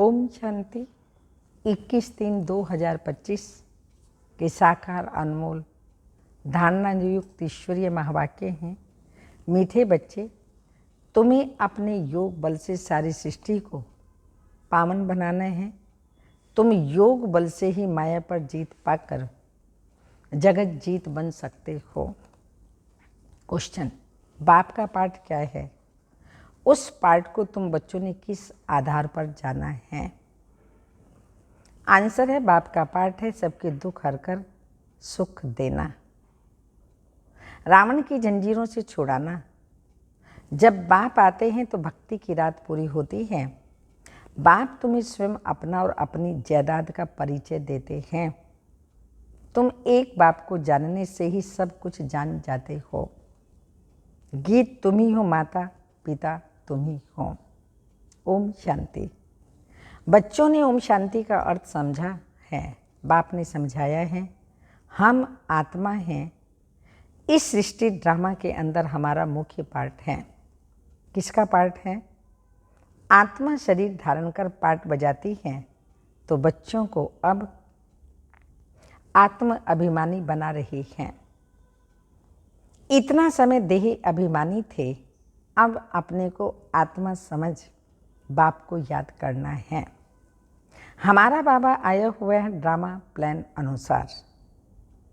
ओम शांति। 21/3/2025 के साकार अनमोल धारणा युक्त ईश्वरीय महावाक्य हैं। मीठे बच्चे, तुम्हें अपने योग बल से सारी सृष्टि को पावन बनाना है। तुम योग बल से ही माया पर जीत पाकर जगत जीत बन सकते हो। क्वेश्चन, बाप का पाठ क्या है? उस पाठ को तुम बच्चों ने किस आधार पर जाना है? आंसर है, बाप का पाठ है सबके दुख हरकर सुख देना, रावण की जंजीरों से छुड़ाना। जब बाप आते हैं तो भक्ति की रात पूरी होती है। बाप तुम्हें स्वयं अपना और अपनी जायदाद का परिचय देते हैं। तुम एक बाप को जानने से ही सब कुछ जान जाते हो। गीत तुम ही हो, माता पिता तुम ही हो। ओम शांति। बच्चों ने ओम शांति का अर्थ समझा है, बाप ने समझाया है। हम आत्मा हैं। इस सृष्टि ड्रामा के अंदर हमारा मुख्य पार्ट है। किसका पार्ट है? आत्मा शरीर धारण कर पार्ट बजाती है, तो बच्चों को अब आत्म अभिमानी बना रही हैं। इतना समय देही अभिमानी थे, अब अपने को आत्मा समझ बाप को याद करना है। हमारा बाबा आया हुआ है ड्रामा प्लान अनुसार।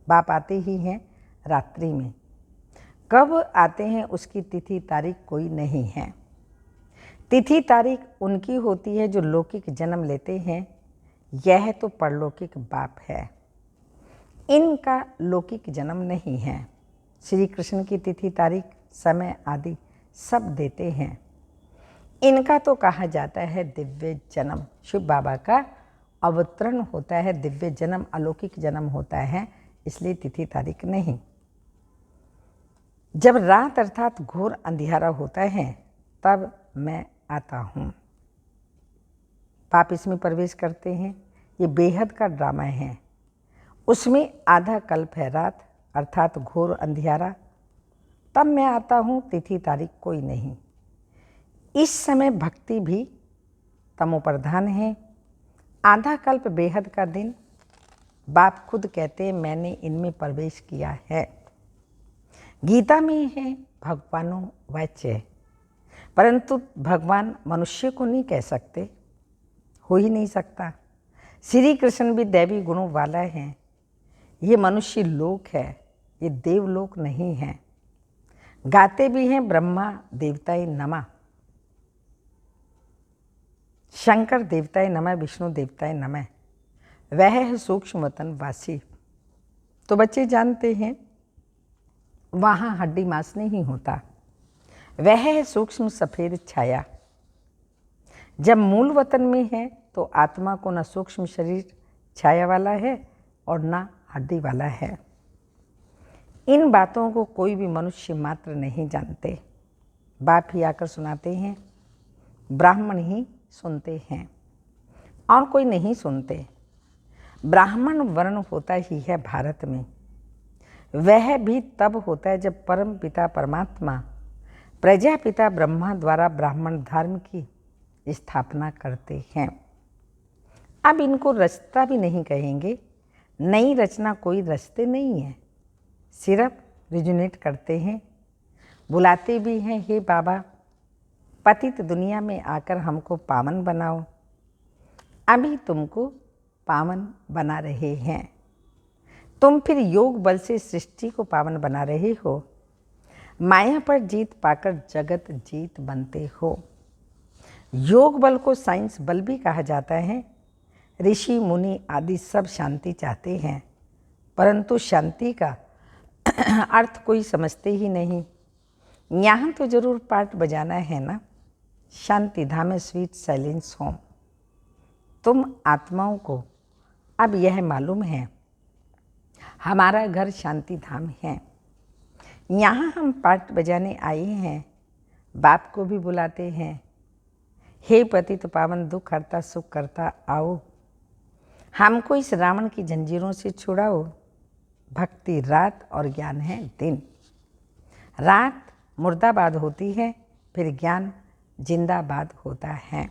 बाप आते ही हैं रात्रि में। कब आते हैं उसकी तिथि तारीख कोई नहीं है। तिथि तारीख उनकी होती है जो लौकिक जन्म लेते हैं। यह तो परलौकिक बाप है, इनका लौकिक जन्म नहीं है। श्री कृष्ण की तिथि तारीख समय आदि सब देते हैं। इनका तो कहा जाता है दिव्य जन्म। शिव बाबा का अवतरण होता है, दिव्य जन्म अलौकिक जन्म होता है, इसलिए तिथि तारीख नहीं। जब रात अर्थात घोर अंधियारा होता है तब मैं आता हूँ। पाप इसमें प्रवेश करते हैं। ये बेहद का ड्रामा है। उसमें आधा कल्प है रात अर्थात घोर अंधियारा, तब मैं आता हूँ। तिथि तारीख कोई नहीं। इस समय भक्ति भी तमोप्रधान है। आधा कल्प बेहद का दिन। बाप खुद कहते हैं मैंने इनमें प्रवेश किया है। गीता में है भगवानो वाच्य, परंतु भगवान मनुष्य को नहीं कह सकते, हो ही नहीं सकता। श्री कृष्ण भी दैवी गुणों वाला है। ये मनुष्य लोक है, ये देवलोक नहीं है। गाते भी हैं ब्रह्मा देवताए नमः, शंकर देवताए नमः, विष्णु देवताए नमः। वह है सूक्ष्म वतन वासी। तो बच्चे जानते हैं वहाँ हड्डी मांस नहीं होता। वह है सूक्ष्म सफ़ेद छाया। जब मूल वतन में है तो आत्मा को न सूक्ष्म शरीर छाया वाला है और न हड्डी वाला है। इन बातों को कोई भी मनुष्य मात्र नहीं जानते। बाप ही आकर सुनाते हैं, ब्राह्मण ही सुनते हैं और कोई नहीं सुनते। ब्राह्मण वर्ण होता ही है भारत में। वह भी तब होता है जब परम पिता परमात्मा प्रजापिता ब्रह्मा द्वारा ब्राह्मण धर्म की स्थापना करते हैं। अब इनको रचता भी नहीं कहेंगे। नई रचना कोई रचते नहीं है, सिर्फ रिजुनेट करते हैं। बुलाते भी हैं, हे बाबा पतित दुनिया में आकर हमको पावन बनाओ। अभी तुमको पावन बना रहे हैं। तुम फिर योग बल से सृष्टि को पावन बना रहे हो। माया पर जीत पाकर जगत जीत बनते हो। योग बल को साइंस बल भी कहा जाता है। ऋषि मुनि आदि सब शांति चाहते हैं, परंतु शांति का अर्थ कोई समझते ही नहीं। यहाँ तो जरूर पाठ बजाना है ना, शांति धाम में स्वीट साइलेंस होम। तुम आत्माओं को अब यह मालूम है हमारा घर शांति धाम है। यहाँ हम पाठ बजाने आए हैं। बाप को भी बुलाते हैं, हे पतित पावन दुख हरता सुख करता आओ, हमको इस रावण की जंजीरों से छुड़ाओ। भक्ति रात और ज्ञान है दिन। रात मुर्दाबाद होती है, फिर ज्ञान जिंदाबाद होता है।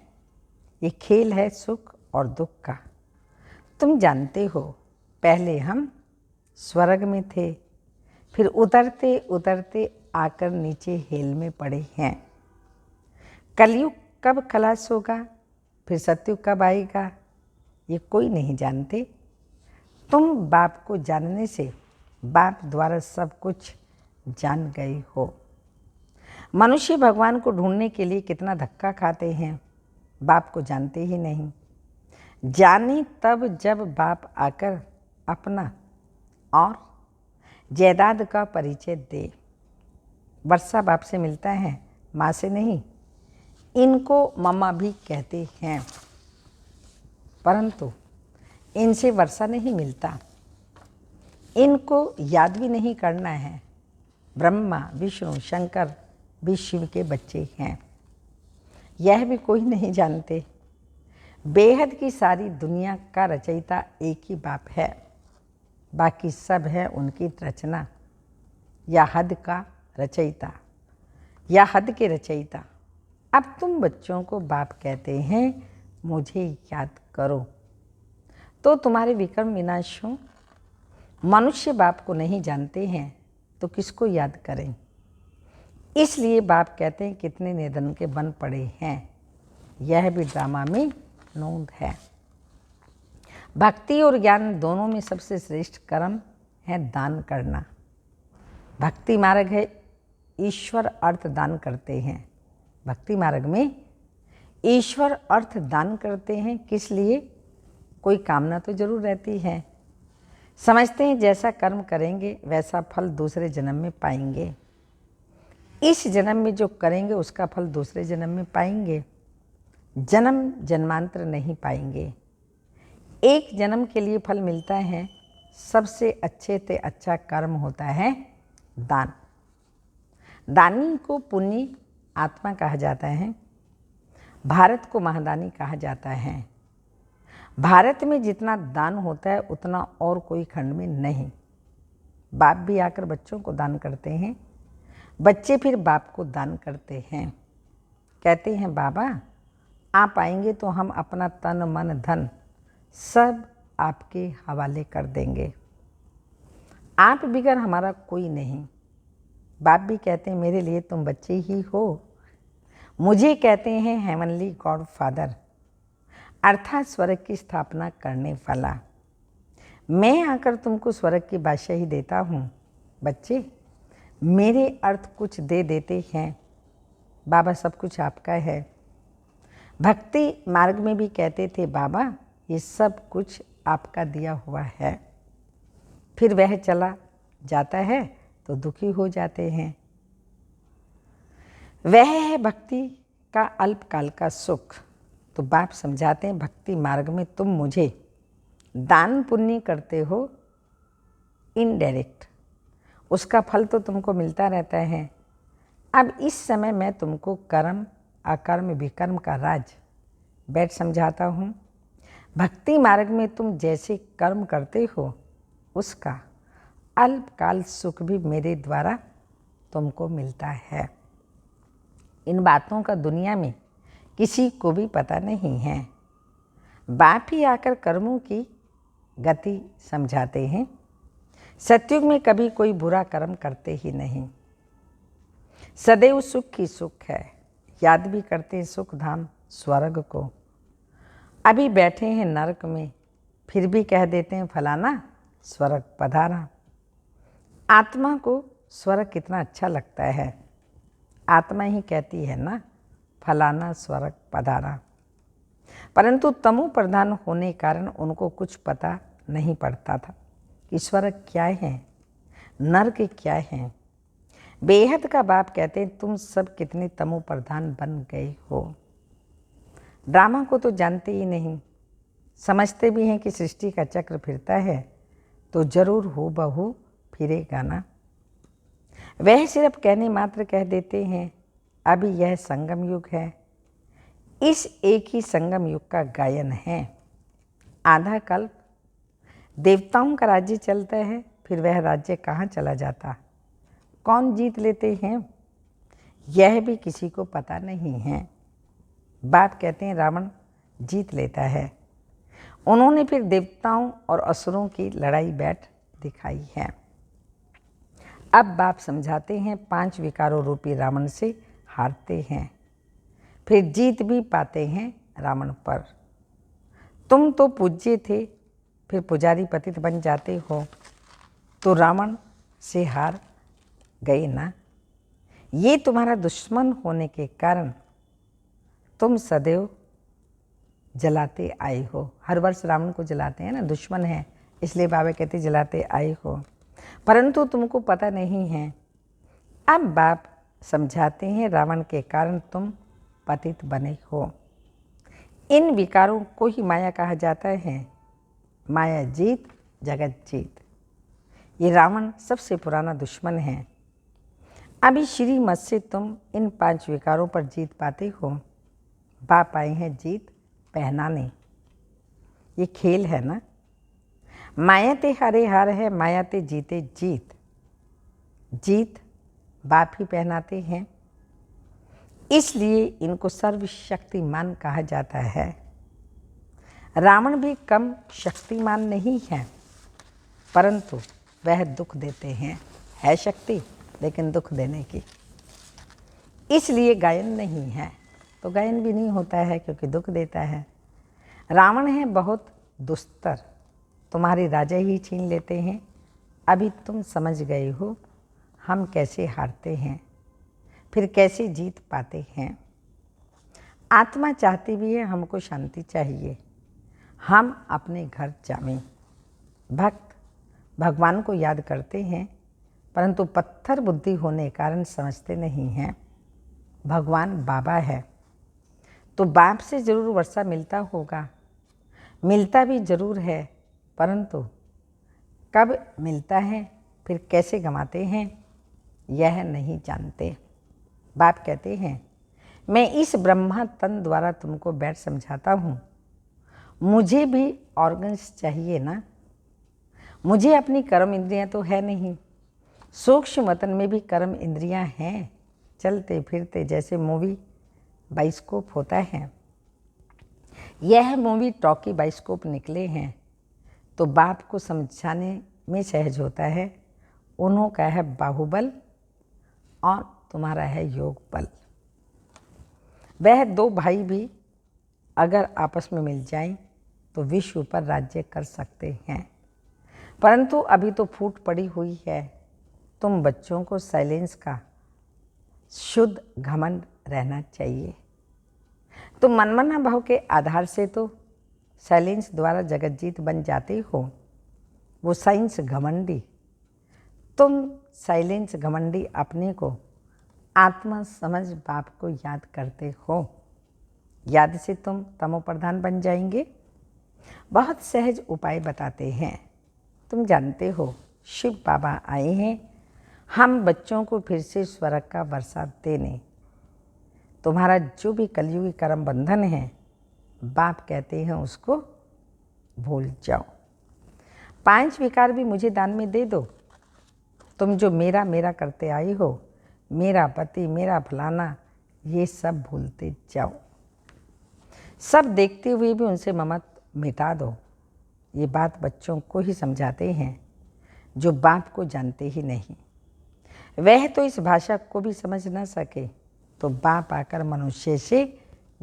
ये खेल है सुख और दुख का। तुम जानते हो, पहले हम स्वर्ग में थे, फिर उतरते उतरते आकर नीचे हेल में पड़े हैं। कलयुग कब खलास होगा, फिर सतयुग कब आएगा, ये कोई नहीं जानते। तुम बाप को जानने से बाप द्वारा सब कुछ जान गए हो। मनुष्य भगवान को ढूंढने के लिए कितना धक्का खाते हैं, बाप को जानते ही नहीं। जाने तब जब बाप आकर अपना और जायदाद का परिचय दे। वर्षा बाप से मिलता है, माँ से नहीं। इनको मम्मा भी कहते हैं, परंतु इनसे वर्षा नहीं मिलता। इनको याद भी नहीं करना है। ब्रह्मा विष्णु शंकर भी शिव के बच्चे हैं, यह भी कोई नहीं जानते। बेहद की सारी दुनिया का रचयिता एक ही बाप है, बाकी सब है उनकी रचना या हद का रचयिता या हद के रचयिता। अब तुम बच्चों को बाप कहते हैं, मुझे याद करो, तो तुम्हारे विक्रम विनाश हो। मनुष्य बाप को नहीं जानते हैं तो किसको याद करें। इसलिए बाप कहते हैं कितने निधन के बन पड़े हैं। यह भी ड्रामा में नोंद है। भक्ति और ज्ञान दोनों में सबसे श्रेष्ठ कर्म है दान करना। भक्ति मार्ग है, ईश्वर अर्थ दान करते हैं। भक्ति मार्ग में ईश्वर अर्थ दान करते हैं। किस लिए? कोई कामना तो जरूर रहती है। समझते हैं जैसा कर्म करेंगे वैसा फल दूसरे जन्म में पाएंगे। इस जन्म में जो करेंगे उसका फल दूसरे जन्म में पाएंगे, जन्म जन्मांतर नहीं पाएंगे। एक जन्म के लिए फल मिलता है। सबसे अच्छे से अच्छा कर्म होता है दान। दानी को पुण्य आत्मा कहा जाता है। भारत को महादानी कहा जाता है। भारत में जितना दान होता है उतना और कोई खंड में नहीं। बाप भी आकर बच्चों को दान करते हैं, बच्चे फिर बाप को दान करते हैं। कहते हैं बाबा आप आएंगे तो हम अपना तन मन धन सब आपके हवाले कर देंगे। आप बिगर हमारा कोई नहीं। बाप भी कहते हैं मेरे लिए तुम बच्चे ही हो। मुझे कहते हैं हेवनली गॉड फादर, अर्थात स्वर्ग की स्थापना करने वाला। मैं आकर तुमको स्वर्ग की बादशाही देता हूँ। बच्चे मेरे अर्थ कुछ दे देते हैं। बाबा सब कुछ आपका है। भक्ति मार्ग में भी कहते थे बाबा ये सब कुछ आपका दिया हुआ है। फिर वह चला जाता है तो दुखी हो जाते हैं। वह है भक्ति का अल्पकाल का सुख। तो बाप समझाते हैं भक्ति मार्ग में तुम मुझे दान पुण्य करते हो इनडायरेक्ट, उसका फल तो तुमको मिलता रहता है। अब इस समय मैं तुमको कर्म अकर्म विकर्म का राज बैठ समझाता हूँ। भक्ति मार्ग में तुम जैसे कर्म करते हो उसका अल्पकाल सुख भी मेरे द्वारा तुमको मिलता है। इन बातों का दुनिया में किसी को भी पता नहीं है। बाप ही आकर कर्मों की गति समझाते हैं। सतयुग में कभी कोई बुरा कर्म करते ही नहीं। सदैव सुख ही सुख है। याद भी करते हैं सुख धाम स्वर्ग को। अभी बैठे हैं नरक में, फिर भी कह देते हैं फलाना स्वर्ग पधारा। आत्मा को स्वर्ग कितना अच्छा लगता है। आत्मा ही कहती है ना फलाना स्वर्ग पधारा। परंतु तमो प्रधान होने कारण उनको कुछ पता नहीं पड़ता था कि स्वर्ग क्या है, नरक क्या है। बेहद का बाप कहते हैं तुम सब कितने तमो प्रधान बन गए हो। ड्रामा को तो जानते ही नहीं। समझते भी हैं कि सृष्टि का चक्र फिरता है तो जरूर हो बहू फिरेगा ना। वह सिर्फ कहने मात्र कह देते हैं। अभी यह संगम युग है। इस एक ही संगम युग का गायन है। आधा कल्प देवताओं का राज्य चलता है, फिर वह राज्य कहाँ चला जाता, कौन जीत लेते हैं, यह भी किसी को पता नहीं है। बाप कहते हैं रावण जीत लेता है। उन्होंने फिर देवताओं और असुरों की लड़ाई बैठ दिखाई है। अब बाप समझाते हैं 5 विकारों रूपी रावण से हारते हैं, फिर जीत भी पाते हैं रावण पर। तुम तो पूज्य थे, फिर पुजारी पतित बन जाते हो, तो रावण से हार गए ना। ये तुम्हारा दुश्मन होने के कारण तुम सदैव जलाते आए हो। हर वर्ष रावण को जलाते हैं ना, दुश्मन है, इसलिए बाबा कहते जलाते आए हो, परंतु तुमको पता नहीं है। अब बाप समझाते हैं रावण के कारण तुम पतित बने हो। इन विकारों को ही माया कहा जाता है। माया जीत जगत जीत। ये रावण सबसे पुराना दुश्मन है। अभी श्रीमत से तुम इन 5 विकारों पर जीत पाते हो। बाप आए हैं जीत पहनाने। ये खेल है ना। माया ते हारे हार है, माया ते जीते जीत। जीत बाप ही पहनाते हैं, इसलिए इनको सर्वशक्तिमान कहा जाता है। रावण भी कम शक्तिमान नहीं है, परंतु वह दुख देते हैं। है शक्ति लेकिन दुख देने की, इसलिए गायन नहीं है, तो गायन भी नहीं होता है क्योंकि दुख देता है। रावण है बहुत दुस्तर, तुम्हारे राजा ही छीन लेते हैं। अभी तुम समझ गए हो हम कैसे हारते हैं, फिर कैसे जीत पाते हैं। आत्मा चाहती भी है हमको शांति चाहिए, हम अपने घर जावें। भक्त भगवान को याद करते हैं, परंतु पत्थर बुद्धि होने कारण समझते नहीं हैं। भगवान बाबा है, तो बाप से जरूर वर्षा मिलता होगा, मिलता भी जरूर है, परंतु कब मिलता है फिर कैसे गंवाते हैं यह नहीं जानते। बाप कहते हैं मैं इस ब्रह्मा तन द्वारा तुमको बैठ समझाता हूँ, मुझे भी ऑर्गन्स चाहिए ना। मुझे अपनी कर्म इंद्रियाँ तो है नहीं, सूक्ष्म वतन में भी कर्म इंद्रियाँ हैं, चलते फिरते जैसे मूवी बाइस्कोप होता है। यह मूवी टॉकी बाइस्कोप निकले हैं, तो बाप को समझाने में सहज होता है। उन्हों का है बाहुबल और तुम्हारा है योग बल। वह 2 भाई भी अगर आपस में मिल जाएं तो विश्व पर राज्य कर सकते हैं, परंतु अभी तो फूट पड़ी हुई है। तुम बच्चों को साइलेंस का शुद्ध घमंड रहना चाहिए। तुम मनमना भाव के आधार से तो साइलेंस द्वारा जगत जीत बन जाते हो, वो साइंस घमंडी। तुम साइलेंस घमंडी अपने को आत्मा समझ बाप को याद करते हो। याद से तुम तमो प्रधान बन जाएंगे। बहुत सहज उपाय बताते हैं। तुम जानते हो शिव बाबा आए हैं हम बच्चों को फिर से स्वर्ग का वर्षा देने। तुम्हारा जो भी कलयुगी कर्म बंधन है, बाप कहते हैं उसको भूल जाओ। 5 विकार भी मुझे दान में दे दो। तुम जो मेरा मेरा करते आई हो, मेरा पति, मेरा फलाना, ये सब भूलते जाओ। सब देखते हुए भी उनसे ममत मिटा दो। ये बात बच्चों को ही समझाते हैं जो बाप को जानते ही नहीं। वह तो इस भाषा को भी समझ न सके, तो बाप आकर मनुष्य से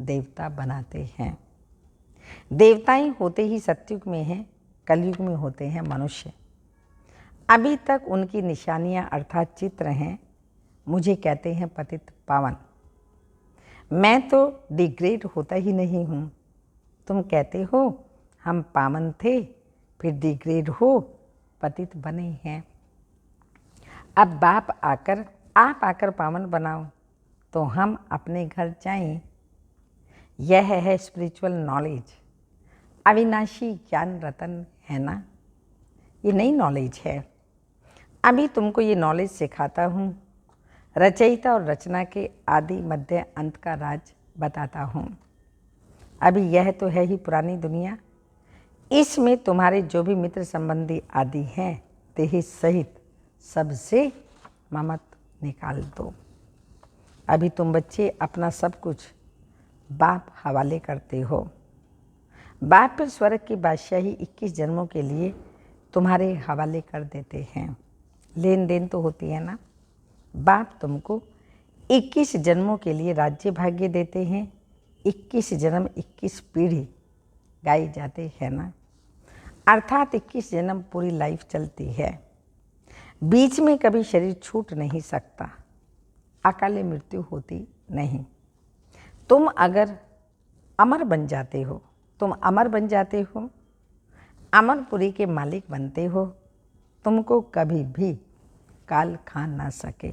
देवता बनाते हैं। देवताएं होते ही सतयुग में हैं, कलयुग में होते हैं मनुष्य। अभी तक उनकी निशानियां अर्थात चित्र हैं। मुझे कहते हैं पतित पावन। मैं तो डिग्रेड होता ही नहीं हूँ। तुम कहते हो हम पावन थे, फिर डिग्रेड हो पतित बने हैं। अब आप आकर पावन बनाओ तो हम अपने घर जाएं। यह है स्पिरिचुअल नॉलेज। अविनाशी ज्ञान रतन है ना, ये नई नॉलेज है। अभी तुमको ये नॉलेज सिखाता हूँ। रचयिता और रचना के आदि मध्य अंत का राज बताता हूँ। अभी यह तो है ही पुरानी दुनिया, इसमें तुम्हारे जो भी मित्र संबंधी आदि हैं, देही सहित सबसे ममत निकाल दो। अभी तुम बच्चे अपना सब कुछ बाप हवाले करते हो। बाप फिर स्वर्ग की बादशाही 21 जन्मों के लिए तुम्हारे हवाले कर देते हैं। लेन देन तो होती है ना। बाप तुमको 21 जन्मों के लिए राज्य भाग्य देते हैं। 21 जन्म 21 पीढ़ी गाई जाते हैं ना, अर्थात 21 जन्म पूरी लाइफ चलती है। बीच में कभी शरीर छूट नहीं सकता, अकाले मृत्यु होती नहीं। तुम अगर अमर बन जाते हो, तुम अमर बन जाते हो, अमरपुरी के मालिक बनते हो, तुमको कभी भी काल खा ना सके।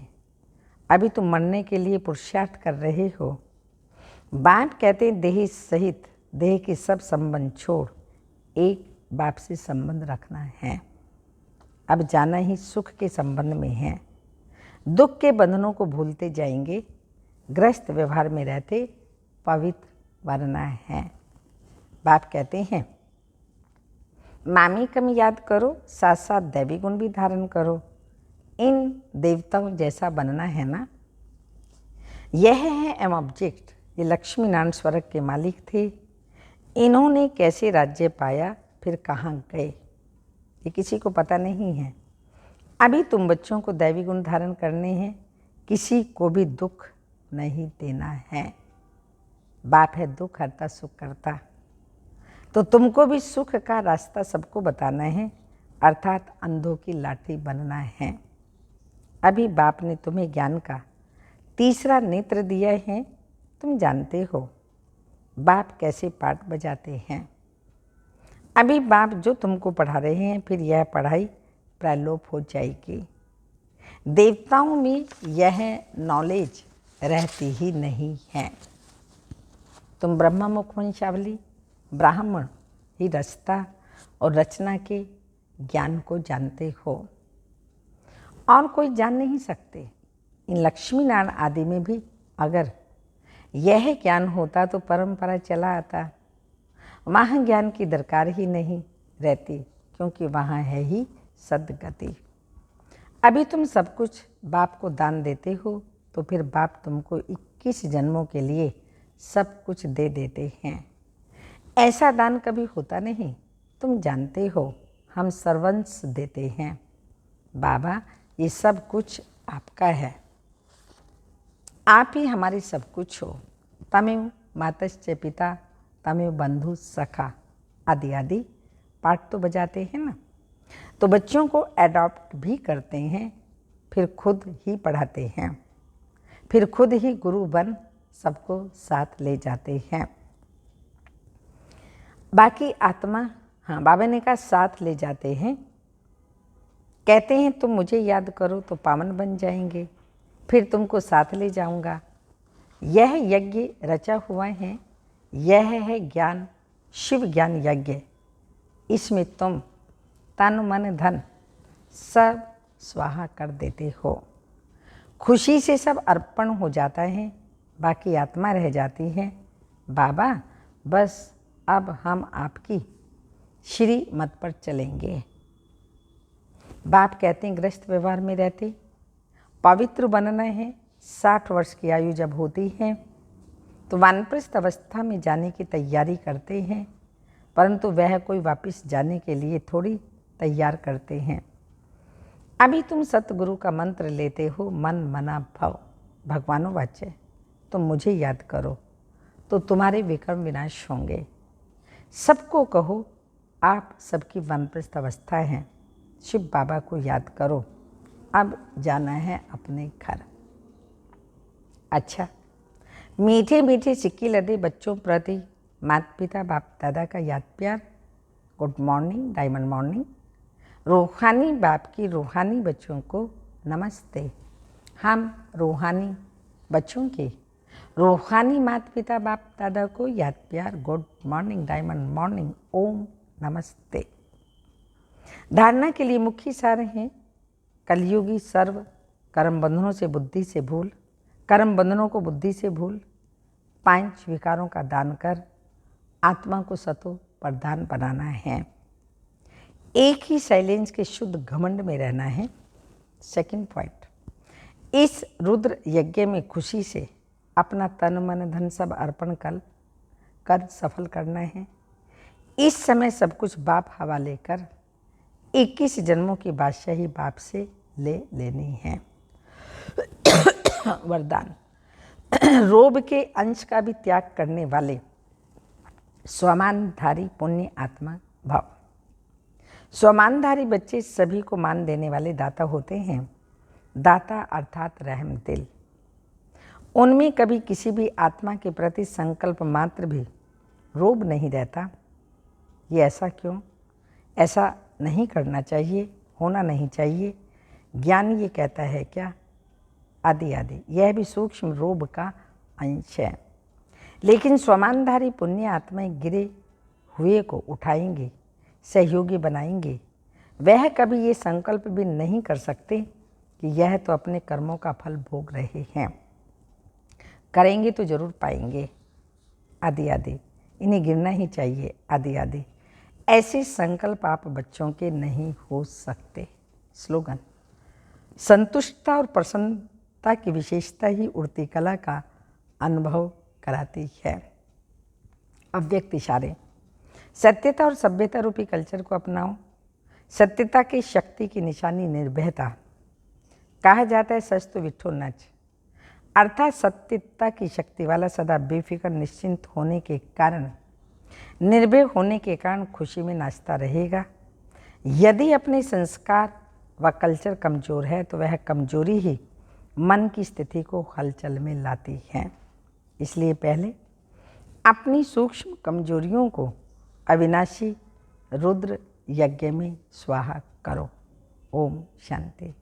अभी तुम मरने के लिए पुरुषार्थ कर रहे हो। बाप कहते हैं देह सहित देह के सब संबंध छोड़ एक बाप से संबंध रखना है। अब जाना ही सुख के संबंध में है। दुख के बंधनों को भूलते जाएंगे, ग्रस्त व्यवहार में रहते पवित्र बनना है। बाप कहते हैं मामी कम याद करो, साथ साथ दैवी गुण भी धारण करो। इन देवताओं जैसा बनना है ना। यह है एम ऑब्जेक्ट। ये लक्ष्मी नारायण स्वर्ग के मालिक थे। इन्होंने कैसे राज्य पाया, फिर कहाँ गए, ये किसी को पता नहीं है। अभी तुम बच्चों को दैवी गुण धारण करने हैं, किसी को भी दुख नहीं देना है। बाप है दुख हरता सुख करता, तो तुमको भी सुख का रास्ता सबको बताना है, अर्थात अंधों की लाठी बनना है। अभी बाप ने तुम्हें ज्ञान का तीसरा नेत्र दिया है। तुम जानते हो बाप कैसे पाठ बजाते हैं। अभी बाप जो तुमको पढ़ा रहे हैं, फिर यह पढ़ाई प्रलोप हो जाएगी। देवताओं में यह नॉलेज रहती ही नहीं है। तुम ब्रह्म मुख वंशावली ब्राह्मण ही रचता और रचना के ज्ञान को जानते हो, और कोई जान नहीं सकते। इन लक्ष्मी नारायण आदि में भी अगर यह ज्ञान होता तो परंपरा चला आता। वहाँ ज्ञान की दरकार ही नहीं रहती, क्योंकि वहाँ है ही सद्गति। अभी तुम सब कुछ बाप को दान देते हो, तो फिर बाप तुमको 21 जन्मों के लिए सब कुछ दे देते हैं। ऐसा दान कभी होता नहीं। तुम जानते हो हम सर्वंस देते हैं। बाबा ये सब कुछ आपका है, आप ही हमारे सब कुछ हो। तमेव मातश्च पिता तमेव बंधु सखा आदि आदि पाठ तो बजाते हैं ना। तो बच्चों को एडॉप्ट भी करते हैं, फिर खुद ही पढ़ाते हैं, फिर खुद ही गुरु बन सबको साथ ले जाते हैं। बाकी आत्मा, हाँ बाबा ने कहा साथ ले जाते हैं। कहते हैं तुम मुझे याद करो तो पावन बन जाएंगे, फिर तुमको साथ ले जाऊंगा। यह यज्ञ रचा हुआ है, यह है ज्ञान, शिव ज्ञान यज्ञ। इसमें तुम तन मन धन सब स्वाहा कर देते हो। खुशी से सब अर्पण हो जाता है, बाकी आत्मा रह जाती है। बाबा बस अब हम आपकी श्री मत पर चलेंगे। बाप कहते हैं गृहस्थ व्यवहार में रहते पवित्र बनना है। 60 वर्ष की आयु जब होती है तो वानप्रस्थ अवस्था में जाने की तैयारी करते हैं, परंतु वह कोई वापस जाने के लिए थोड़ी तैयार करते हैं। अभी तुम सतगुरु का मंत्र लेते हो, मन मना भव भगवानों वाच्य। तुम मुझे याद करो तो तुम्हारे विक्रम विनाश होंगे। सबको कहो आप सबकी वानप्रस्थ अवस्था हैं, शिव बाबा को याद करो। अब जाना है अपने घर। अच्छा, मीठे मीठे सिक्के लदे बच्चों प्रति माता पिता बाप दादा का याद प्यार। Good morning, diamond morning. रूहानी बाप की रूहानी बच्चों को नमस्ते। हम रूहानी बच्चों के रूहानी माता पिता बाप दादा को याद प्यार। गुड मॉर्निंग, डायमंड मॉर्निंग, ओम नमस्ते। धारणा के लिए मुख्य सार हैं कलयुगी सर्व कर्म बंधनों से बुद्धि से भूल, कर्म बंधनों को बुद्धि से भूल, 5 विकारों का दान कर आत्मा को सतो प्रधान बनाना है। एक ही साइलेंस के शुद्ध घमंड में रहना है। सेकंड पॉइंट, इस रुद्र यज्ञ में खुशी से अपना तन मन धन सब अर्पण कर सफल करना है। इस समय सब कुछ बाप हवाले कर 21 जन्मों की बादशाही बाप से ले लेनी है। वरदान। रोब के अंश का भी त्याग करने वाले स्वमानधारी पुण्य आत्मा भाव। स्वमानधारी बच्चे सभी को मान देने वाले दाता होते हैं। दाता अर्थात रहम दिल। उनमें कभी किसी भी आत्मा के प्रति संकल्प मात्र भी रोब नहीं रहता। ये ऐसा क्यों? ऐसा नहीं करना चाहिए, होना नहीं चाहिए। ज्ञान ये कहता है क्या? आदि आदि। यह भी सूक्ष्म रोब का अंश है। लेकिन स्वमानधारी पुण्य आत्माएं गिरे हुए को उठाएंगे, सहयोगी बनाएंगे। वह कभी ये संकल्प भी नहीं कर सकते कि यह तो अपने कर्मों का फल भोग रहे हैं, करेंगे तो जरूर पाएंगे। आदि आदि। इन्हें गिरना ही चाहिए। आदि आदि। ऐसे संकल्प आप बच्चों के नहीं हो सकते। स्लोगन। संतुष्टता और प्रसन्नता की विशेषता ही उड़ती कला का अनुभव कराती है। अव्यक्त इशारे। सत्यता और सभ्यता रूपी कल्चर को अपनाओ। सत्यता की शक्ति की निशानी निर्भयता। कहा जाता है सच तो विठो नच, अर्थात सत्यता की शक्ति वाला सदा बेफिक्र निश्चिंत होने के कारण, निर्भय होने के कारण खुशी में नाचता रहेगा। यदि अपने संस्कार व कल्चर कमज़ोर है तो वह कमजोरी ही मन की स्थिति को हलचल में लाती है। इसलिए पहले अपनी सूक्ष्म कमजोरियों को अविनाशी रुद्र यज्ञ में स्वाहा करो। ओम शांति।